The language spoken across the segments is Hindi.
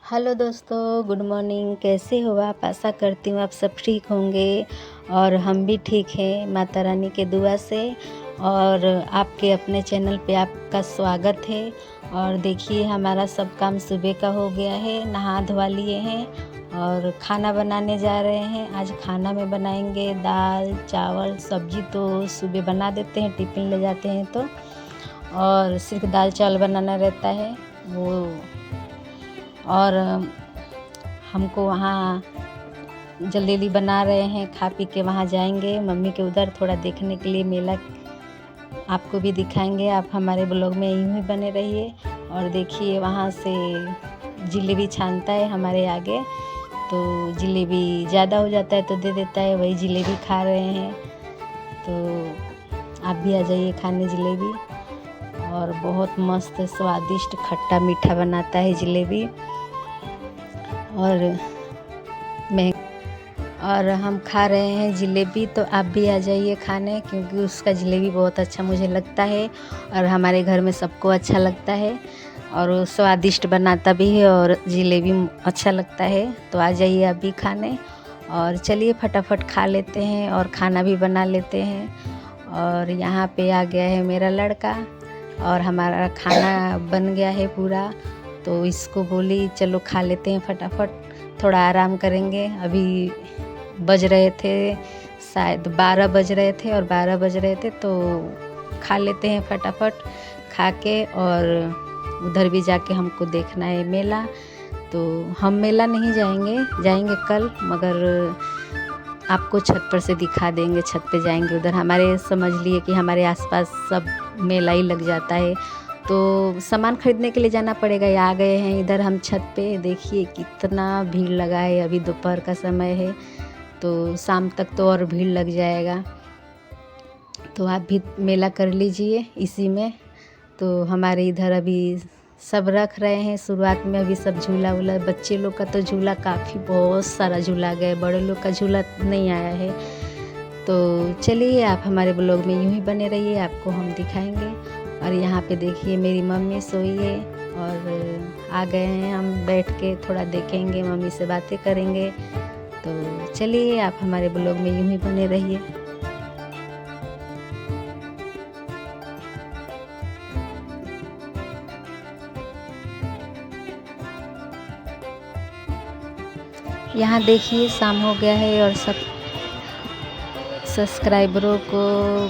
हेलो दोस्तों, गुड मॉर्निंग। कैसे हो आप? आशा करती हूँ आप सब ठीक होंगे और हम भी ठीक हैं माता रानी के दुआ से। और आपके अपने चैनल पे आपका स्वागत है। और देखिए हमारा सब काम सुबह का हो गया है, नहा धोवा लिए हैं और खाना बनाने जा रहे हैं। आज खाना में बनाएंगे दाल चावल सब्जी, तो सुबह बना देते हैं, टिफ़िन ले जाते हैं तो। और सिर्फ दाल चावल बनाना रहता है वो। और हमको वहाँ जल्दी जल्दी बना रहे हैं, खा पी के वहाँ जाएंगे मम्मी के उधर थोड़ा देखने के लिए मेला। आपको भी दिखाएंगे, आप हमारे ब्लॉग में यूँ ही बने रहिए। और देखिए वहाँ से जलेबी छानता है हमारे आगे, तो जलेबी ज़्यादा हो जाता है तो दे देता है, वही जलेबी खा रहे हैं। तो आप भी आ जाइए खाने जलेबी। और बहुत मस्त स्वादिष्ट खट्टा मीठा बनाता है जलेबी। और हम खा रहे हैं जलेबी, तो आप भी आ जाइए खाने, क्योंकि उसका जलेबी बहुत अच्छा मुझे लगता है और हमारे घर में सबको अच्छा लगता है। और वो स्वादिष्ट बनाता भी है और जलेबी अच्छा लगता है। तो आ जाइए आप भी खाने। और चलिए फटाफट खा लेते हैं और खाना भी बना लेते हैं। और यहाँ पे आ गया है मेरा लड़का और हमारा खाना बन गया है पूरा। तो इसको बोली चलो खा लेते हैं फटाफट, थोड़ा आराम करेंगे। अभी बज रहे थे शायद 12 बज रहे थे, और 12 बज रहे थे तो खा लेते हैं फटाफट खा के। और उधर भी जाके हमको देखना है मेला। तो हम मेला नहीं जाएंगे कल, मगर आपको छत पर से दिखा देंगे। छत पे जाएंगे उधर, हमारे समझ लिए कि हमारे आसपास सब मेला ही लग जाता है, तो सामान खरीदने के लिए जाना पड़ेगा। आ गए हैं इधर हम छत पे, देखिए कितना भीड़ लगा है। अभी दोपहर का समय है, तो शाम तक तो और भीड़ लग जाएगा। तो आप भी मेला कर लीजिए इसी में। तो हमारे इधर अभी सब रख रहे हैं शुरुआत में, अभी सब झूला वूला, बच्चे लोग का तो झूला काफ़ी बहुत सारा झूला गए, बड़े लोग का झूला नहीं आया है। तो चलिए आप हमारे ब्लॉग में यूँ ही बने रहिए, आपको हम दिखाएंगे। और यहाँ पे देखिए मेरी मम्मी सोई है और आ गए हैं हम, बैठ के थोड़ा देखेंगे, मम्मी से बातें करेंगे। तो चलिए आप हमारे ब्लॉग में यूँ ही बने रहिए। यहाँ देखिए शाम हो गया है और सब सब्सक्राइबरों को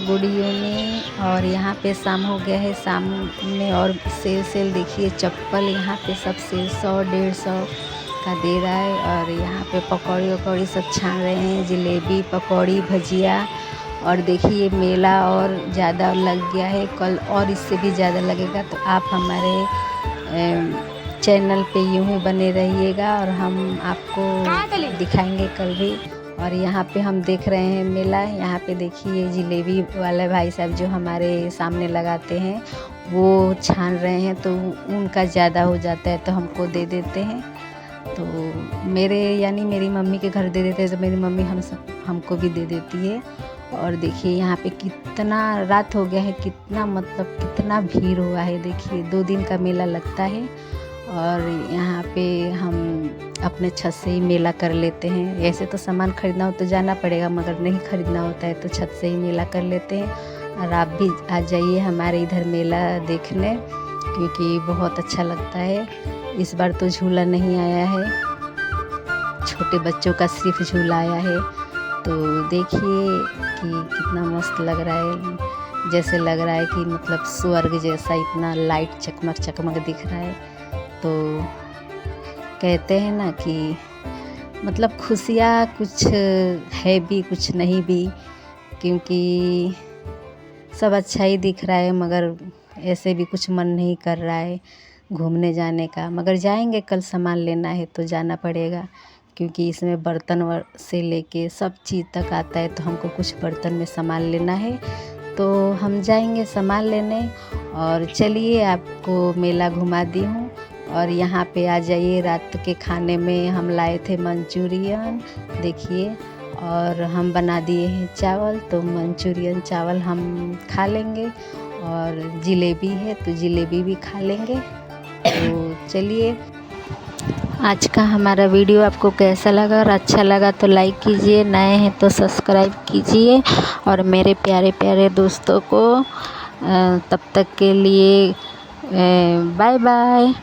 गुड इवनिंग। और यहाँ पे शाम हो गया है, सामने और सेल देखिए, चप्पल यहाँ पे सब सेल 100-150 का दे रहा है। और यहाँ पे पकौड़ी वकौड़ी सब छान रहे हैं, जलेबी पकौड़ी भजिया। और देखिए मेला और ज़्यादा लग गया है, कल और इससे भी ज़्यादा लगेगा। तो आप हमारे चैनल पे यूँ ही बने रहिएगा और हम आपको दिखाएंगे कल भी। और यहाँ पे हम देख रहे हैं मेला। यहाँ पे देखिए जलेबी वाले भाई साहब जो हमारे सामने लगाते हैं, वो छान रहे हैं, तो उनका ज़्यादा हो जाता है तो हमको दे देते हैं। तो यानी मेरी मम्मी के घर दे देते हैं, तो मेरी मम्मी हमको भी दे देती है। और देखिए यहाँ पे कितना रात हो गया है, कितना मतलब कितना भीड़ हुआ है। देखिए 2 दिन का मेला लगता है। और यहाँ पे हम अपने छत से ही मेला कर लेते हैं। ऐसे तो सामान खरीदना हो तो जाना पड़ेगा, मगर नहीं खरीदना होता है तो छत से ही मेला कर लेते हैं। और आप भी आ जाइए हमारे इधर मेला देखने, क्योंकि बहुत अच्छा लगता है। इस बार तो झूला नहीं आया है, छोटे बच्चों का सिर्फ झूला आया है। तो देखिए कि कितना मस्त लग रहा है, जैसे लग रहा है कि मतलब स्वर्ग जैसा, इतना लाइट चकमक चकमक दिख रहा है। तो कहते हैं ना कि मतलब खुशियाँ कुछ है भी कुछ नहीं भी, क्योंकि सब अच्छा ही दिख रहा है, मगर ऐसे भी कुछ मन नहीं कर रहा है घूमने जाने का। मगर जाएंगे कल, सामान लेना है तो जाना पड़ेगा, क्योंकि इसमें बर्तन से लेके सब चीज़ तक आता है। तो हमको कुछ बर्तन में सामान लेना है, तो हम जाएंगे सामान लेने। और चलिए आपको मेला घुमा दी हूँ। और यहाँ पे आ जाइए, रात के खाने में हम लाए थे मंचूरियन, देखिए। और हम बना दिए हैं चावल, तो मंचूरियन चावल हम खा लेंगे। और जलेबी है तो जलेबी भी खा लेंगे। तो चलिए आज का हमारा वीडियो आपको कैसा लगा, और अच्छा लगा तो लाइक कीजिए, नए हैं तो सब्सक्राइब कीजिए। और मेरे प्यारे प्यारे दोस्तों को तब तक के लिए बाय बाय।